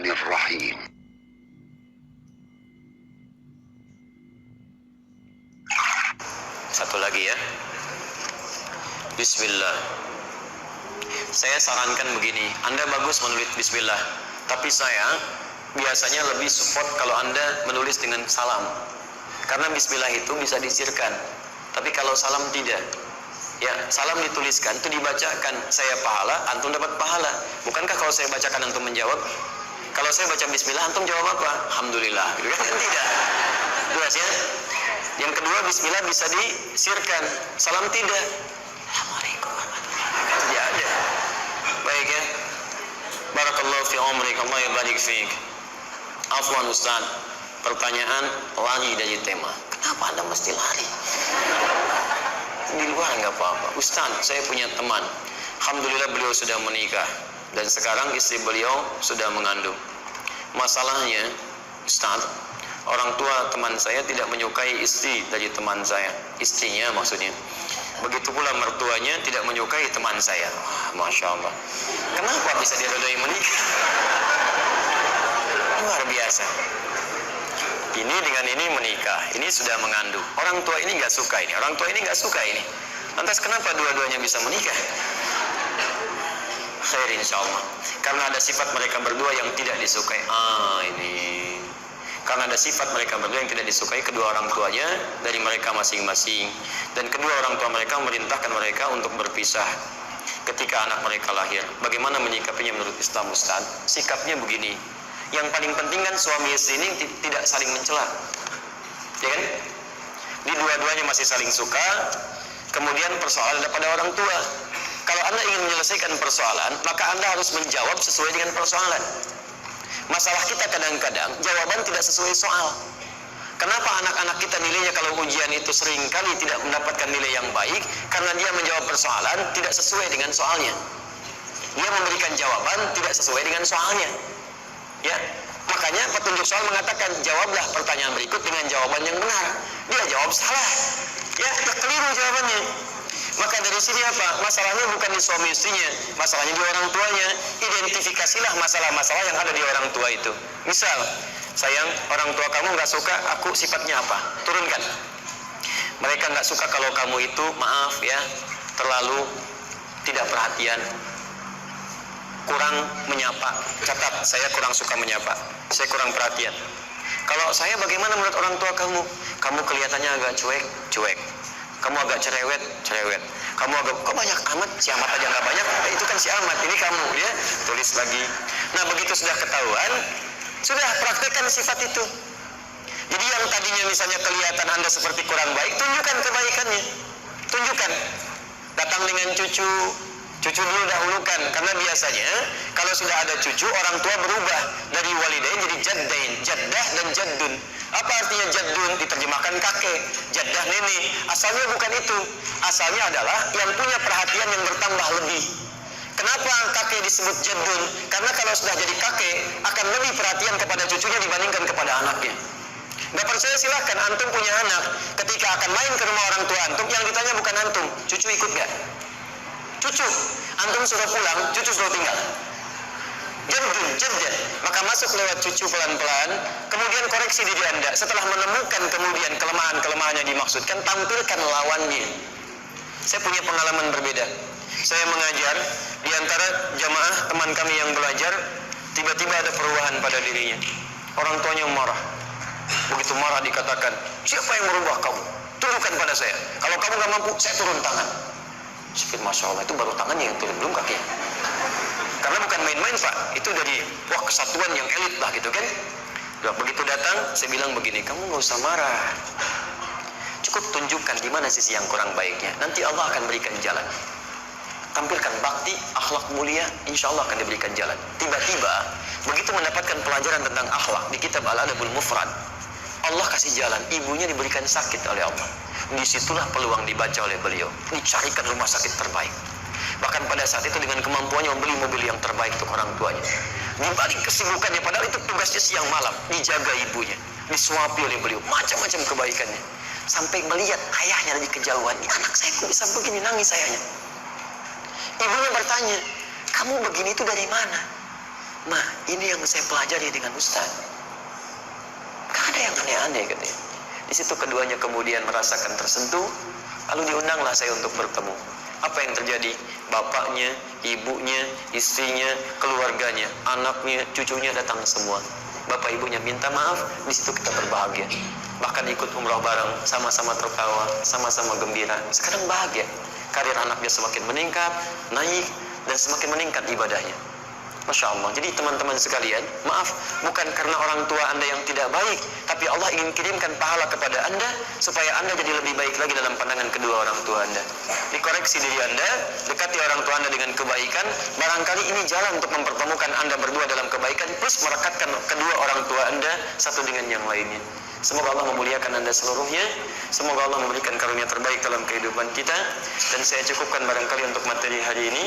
Bismillahirrahmanirrahim. Satu lagi ya. Bismillah. Saya sarankan begini, Anda bagus menulis Bismillah, tapi saya biasanya lebih support kalau Anda menulis dengan salam. Karena Bismillah itu bisa disirkan, tapi kalau salam tidak. Ya, salam dituliskan, itu dibacakan, saya pahala, antum dapat pahala. Bukankah kalau saya bacakan antum menjawab? Kalau saya baca Bismillah, antum jawab apa? Alhamdulillah. Gitu kan? Tidak. Jelas ya? Yang kedua, Bismillah bisa disirkan, salam tidak. Assalamualaikum warahmatullahi wabarakatuh. Tidak ada. Baik ya. Barakallahu fi umrik, Allah yabarik fiik. Afwan Ustaz, pertanyaan lari dari tema. Kenapa Anda mesti lari? Di luar nggak apa-apa. Ustaz, saya punya teman, alhamdulillah beliau sudah menikah dan sekarang istri beliau sudah mengandung. Masalahnya, Ustaz, orang tua teman saya tidak menyukai istri dari teman saya, istrinya maksudnya. Begitu pula mertuanya tidak menyukai teman saya. Masya Allah. Kenapa bisa diredai menikah? Luar biasa. Ini dengan ini menikah, ini sudah mengandung. Orang tua ini nggak suka ini, orang tua ini nggak suka ini. Lantas kenapa dua-duanya bisa menikah? Khair insya Allah. Karena ada sifat mereka berdua yang tidak disukai. Ini. Karena ada sifat mereka berdua yang tidak disukai kedua orang tuanya dari mereka masing-masing. Dan kedua orang tua mereka memerintahkan mereka untuk berpisah ketika anak mereka lahir. Bagaimana menyikapinya menurut Islam, Ustaz? Sikapnya begini. Yang paling penting kan suami istri ini tidak saling mencela, ya kan? Di dua-duanya masih saling suka. Kemudian persoalan ada pada orang tua. Kalau Anda ingin menyelesaikan persoalan, maka Anda harus menjawab sesuai dengan persoalan. Masalah kita kadang-kadang jawaban tidak sesuai soal. Kenapa anak-anak kita nilainya kalau ujian itu seringkali tidak mendapatkan nilai yang baik? Karena dia menjawab persoalan tidak sesuai dengan soalnya. Dia memberikan jawaban tidak sesuai dengan soalnya. Ya, makanya petunjuk soal mengatakan jawablah pertanyaan berikut dengan jawaban yang benar. Dia jawab salah, ya keliru jawabannya. Maka dari sini apa? Masalahnya bukan di suami istrinya, masalahnya di orang tuanya. Identifikasilah masalah-masalah yang ada di orang tua itu. Misal, sayang, orang tua kamu nggak suka aku sifatnya apa? Turunkan. Mereka nggak suka kalau kamu itu, maaf ya, terlalu tidak perhatian, kurang menyapa. Catat, saya kurang suka menyapa, saya kurang perhatian. Kalau saya bagaimana menurut orang tua kamu? Kamu kelihatannya agak cuek. Kamu agak cerewet. Kamu agak, kok banyak amat? Si amat aja nggak banyak. Itu kan si amat, ini kamu, ya. Tulis lagi. Nah, begitu sudah ketahuan, sudah praktekkan sifat itu. Jadi yang tadinya misalnya kelihatan Anda seperti kurang baik, tunjukkan kebaikannya. Tunjukkan. Datang dengan cucu dulu dahulukan, karena biasanya kalau sudah ada cucu, orang tua berubah dari walidain jadi jaddain, jaddah dan jaddun. Apa artinya jaddun? Diterjemahkan kakek, jaddah nenek. Asalnya bukan itu. Asalnya adalah yang punya perhatian yang bertambah lebih. Kenapa kakek disebut jaddun? Karena kalau sudah jadi kakek akan lebih perhatian kepada cucunya dibandingkan kepada anaknya. Nggak percaya silahkan, antum punya anak, ketika akan main ke rumah orang tua antum, yang ditanya bukan antum, cucu ikut nggak? Cucu, antum sudah pulang, cucu sudah tinggal. Jaddun, maka masuk lewat cucu pelan-pelan, kemudian koreksi diri Anda. Setelah menemukan kemudian kelemahan-kelemahan yang dimaksudkan, tampilkan lawannya. Saya punya pengalaman berbeda. Saya mengajar, di antara jamaah teman kami yang belajar, tiba-tiba ada perubahan pada dirinya. Orang tuanya marah. Begitu marah dikatakan, siapa yang merubah kamu? Tunjukkan pada saya. Kalau kamu gak mampu, saya turun tangan. Masya Allah, itu baru tangannya yang turun, belum kakinya. Karena bukan main-main Pak, itu dari kesatuan yang elit lah gitu kan. Begitu datang, saya bilang begini, kamu gak usah marah. Cukup tunjukkan di mana sisi yang kurang baiknya. Nanti Allah akan berikan jalan. Tampilkan bakti, akhlak mulia, insya Allah akan diberikan jalan. Tiba-tiba, begitu mendapatkan pelajaran tentang akhlak di kitab Al-Adabul Mufrad, Allah kasih jalan, ibunya diberikan sakit oleh Allah. Disitulah peluang dibaca oleh beliau, dicarikan rumah sakit terbaik. Bahkan pada saat itu dengan kemampuannya membeli mobil yang terbaik untuk orang tuanya. Di balik kesibukannya, padahal itu tugasnya siang malam, dijaga ibunya, disuapi oleh beliau, macam-macam kebaikannya. Sampai melihat ayahnya dari kejauhan, anak saya kok bisa begini, nangis ayahnya. Ibunya bertanya, kamu begini itu dari mana? Nah, ini yang saya pelajari dengan Ustaz. Gak ada yang aneh-aneh katanya. Di situ keduanya kemudian merasakan tersentuh, lalu diundanglah saya untuk bertemu. Apa yang terjadi? Bapaknya, ibunya, istrinya, keluarganya, anaknya, cucunya datang semua. Bapak ibunya minta maaf, di situ kita berbahagia. Bahkan ikut umrah bareng, sama-sama tertawa, sama-sama gembira. Sekarang bahagia. Karir anaknya semakin meningkat, naik, dan semakin meningkat ibadahnya. Masya Allah. Jadi teman-teman sekalian, maaf, bukan karena orang tua Anda yang tidak baik, tapi Allah ingin kirimkan pahala kepada Anda supaya Anda jadi lebih baik lagi dalam pandangan kedua orang tua Anda. Dikoreksi diri Anda, dekati orang tua Anda dengan kebaikan. Barangkali ini jalan untuk mempertemukan Anda berdua dalam kebaikan, plus merekatkan kedua orang tua Anda satu dengan yang lainnya. Semoga Allah memuliakan Anda seluruhnya. Semoga Allah memberikan karunia terbaik dalam kehidupan kita. Dan saya cukupkan barangkali untuk materi hari ini.